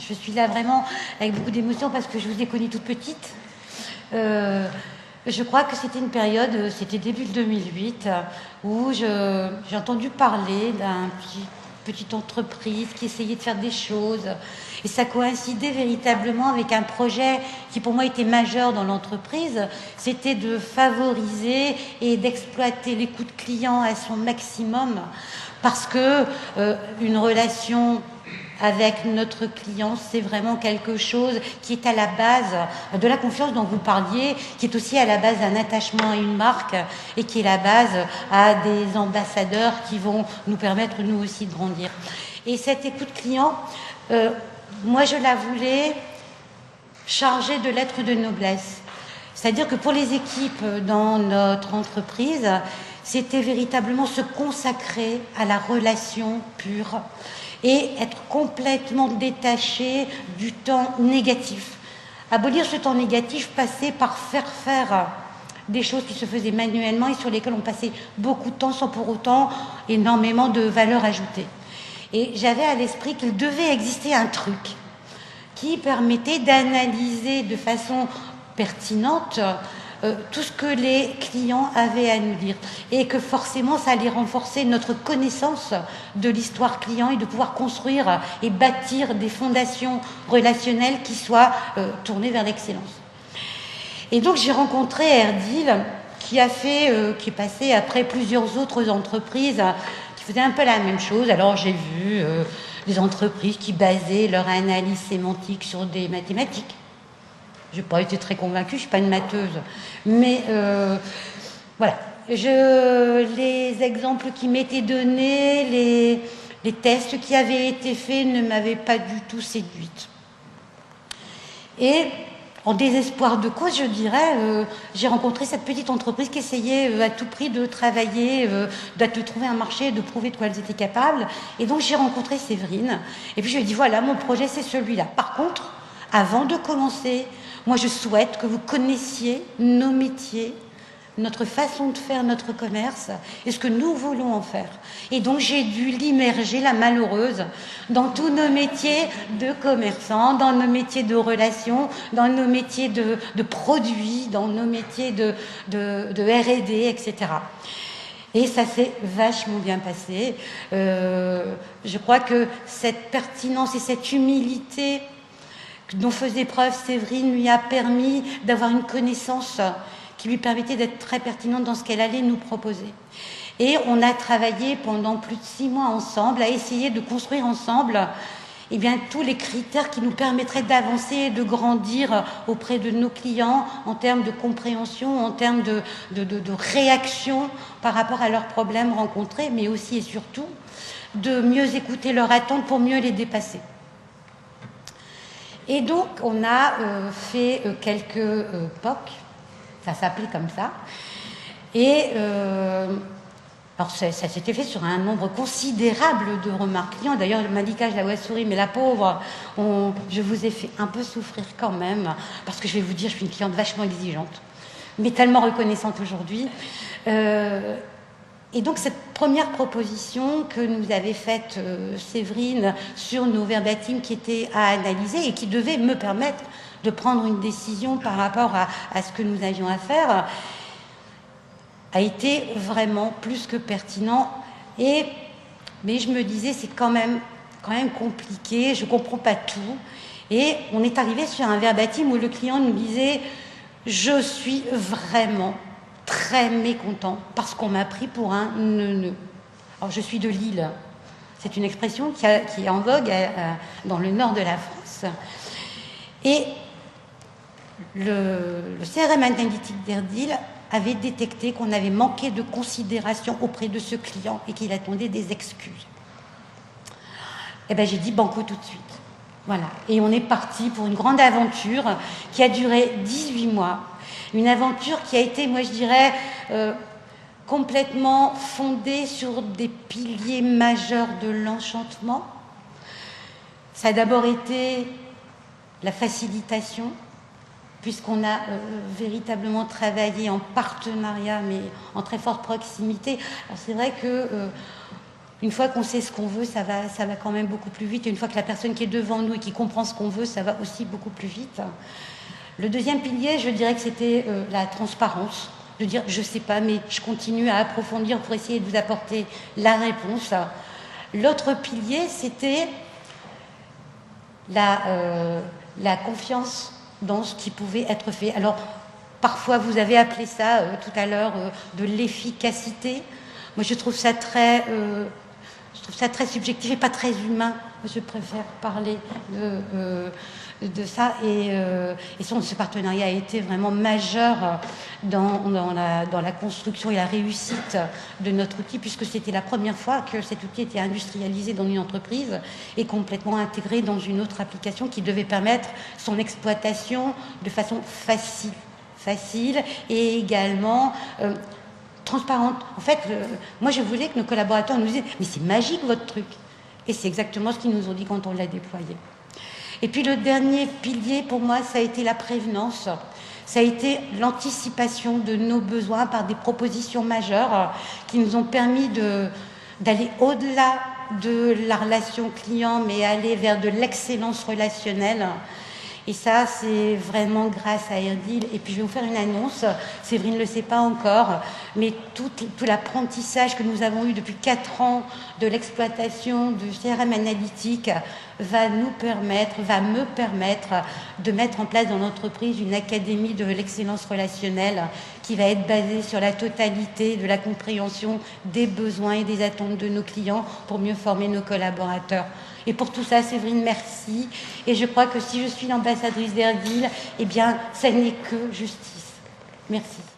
Je suis là vraiment avec beaucoup d'émotion parce que je vous ai connue toute petite. Je crois que c'était une période, c'était début 2008, où j'ai entendu parler d'un petite entreprise qui essayait de faire des choses. Et ça coïncidait véritablement avec un projet qui pour moi était majeur dans l'entreprise. C'était de favoriser et d'exploiter l'écoute client à son maximum. Parce que une relation avec notre client, c'est vraiment quelque chose qui est à la base de la confiance dont vous parliez, qui est aussi à la base d'un attachement à une marque et qui est la base à des ambassadeurs qui vont nous permettre nous aussi de grandir. Et cette écoute client, moi je la voulais chargée de lettres de noblesse. C'est-à-dire que pour les équipes dans notre entreprise, c'était véritablement se consacrer à la relation pure et être complètement détaché du temps négatif. Abolir ce temps négatif passait par faire des choses qui se faisaient manuellement et sur lesquelles on passait beaucoup de temps sans pour autant énormément de valeur ajoutée. Et j'avais à l'esprit qu'il devait exister un truc qui permettait d'analyser de façon pertinente tout ce que les clients avaient à nous dire et que forcément ça allait renforcer notre connaissance de l'histoire client et de pouvoir construire et bâtir des fondations relationnelles qui soient tournées vers l'excellence. Et donc j'ai rencontré Erdil qui est passé après plusieurs autres entreprises qui faisaient un peu la même chose. Alors j'ai vu des entreprises qui basaient leur analyse sémantique sur des mathématiques. Je n'ai pas été très convaincue, je ne suis pas une matheuse. Mais voilà, les exemples qui m'étaient donnés, les tests qui avaient été faits ne m'avaient pas du tout séduite. Et en désespoir de cause, je dirais, j'ai rencontré cette petite entreprise qui essayait à tout prix de travailler, de trouver un marché, de prouver de quoi elles étaient capables. Et donc j'ai rencontré Séverine. Et puis je lui ai dit, voilà, mon projet c'est celui-là. Par contre, avant de commencer, moi, je souhaite que vous connaissiez nos métiers, notre façon de faire notre commerce et ce que nous voulons en faire. Et donc, j'ai dû l'immerger, la malheureuse, dans tous nos métiers de commerçants, dans nos métiers de relations, dans nos métiers de produits, dans nos métiers de R&D, etc. Et ça s'est vachement bien passé. Je crois que cette pertinence et cette humilité dont faisait preuve Séverine lui a permis d'avoir une connaissance qui lui permettait d'être très pertinente dans ce qu'elle allait nous proposer. Et on a travaillé pendant plus de 6 mois ensemble à essayer de construire ensemble tous les critères qui nous permettraient d'avancer et de grandir auprès de nos clients en termes de compréhension, en termes de réaction par rapport à leurs problèmes rencontrés, mais aussi et surtout de mieux écouter leurs attentes pour mieux les dépasser. Et donc, on a fait quelques POC, ça s'appelait comme ça. Et alors, ça s'était fait sur un nombre considérable de remarques clients. D'ailleurs, Malika, je la vois sourire, mais la pauvre, je vous ai fait un peu souffrir quand même, parce que je vais vous dire, je suis une cliente vachement exigeante, mais tellement reconnaissante aujourd'hui. Et donc, cette première proposition que nous avait faite Séverine sur nos verbatims qui étaient à analyser et qui devait me permettre de prendre une décision par rapport à ce que nous avions à faire, a été vraiment plus que pertinent. Mais je me disais, c'est quand même compliqué, je ne comprends pas tout. Et on est arrivé sur un verbatim où le client nous disait « Je suis vraiment très mécontent parce qu'on m'a pris pour un neuneu. » Alors, je suis de Lille. C'est une expression qui est en vogue dans le nord de la France. Et le CRM analytique d'Erdil avait détecté qu'on avait manqué de considération auprès de ce client et qu'il attendait des excuses. Et bien, j'ai dit banco tout de suite. Voilà. Et on est parti pour une grande aventure qui a duré 18 mois. Une aventure qui a été, moi je dirais, complètement fondée sur des piliers majeurs de l'enchantement. Ça a d'abord été la facilitation, puisqu'on a véritablement travaillé en partenariat, mais en très forte proximité. Alors c'est vrai que Une fois qu'on sait ce qu'on veut, ça va quand même beaucoup plus vite. Et une fois que la personne qui est devant nous et qui comprend ce qu'on veut, ça va aussi beaucoup plus vite. Le deuxième pilier, je dirais que c'était la transparence. De dire, je ne sais pas, mais je continue à approfondir pour essayer de vous apporter la réponse. L'autre pilier, c'était la confiance dans ce qui pouvait être fait. Alors, parfois, vous avez appelé ça tout à l'heure de l'efficacité. Moi, je trouve ça très subjectif et pas très humain. Je préfère parler de ça. Et ce partenariat a été vraiment majeur dans la construction et la réussite de notre outil, puisque c'était la première fois que cet outil était industrialisé dans une entreprise et complètement intégré dans une autre application qui devait permettre son exploitation de façon facile et également transparente. En fait, moi je voulais que nos collaborateurs nous disent « mais c'est magique votre truc ». Et c'est exactement ce qu'ils nous ont dit quand on l'a déployé. Et puis le dernier pilier pour moi, ça a été la prévenance. Ça a été l'anticipation de nos besoins par des propositions majeures qui nous ont permis d'aller au-delà de la relation client, mais aller vers de l'excellence relationnelle. Et ça, c'est vraiment grâce à Airdeal. Et puis, je vais vous faire une annonce. Séverine ne le sait pas encore, mais tout l'apprentissage que nous avons eu depuis 4 ans de l'exploitation du CRM analytique va me permettre de mettre en place dans l'entreprise une académie de l'excellence relationnelle qui va être basée sur la totalité de la compréhension des besoins et des attentes de nos clients pour mieux former nos collaborateurs. Et pour tout ça, Séverine, merci. Et je crois que si je suis l'ambassadrice d'Airdeal, eh bien, ça n'est que justice. Merci.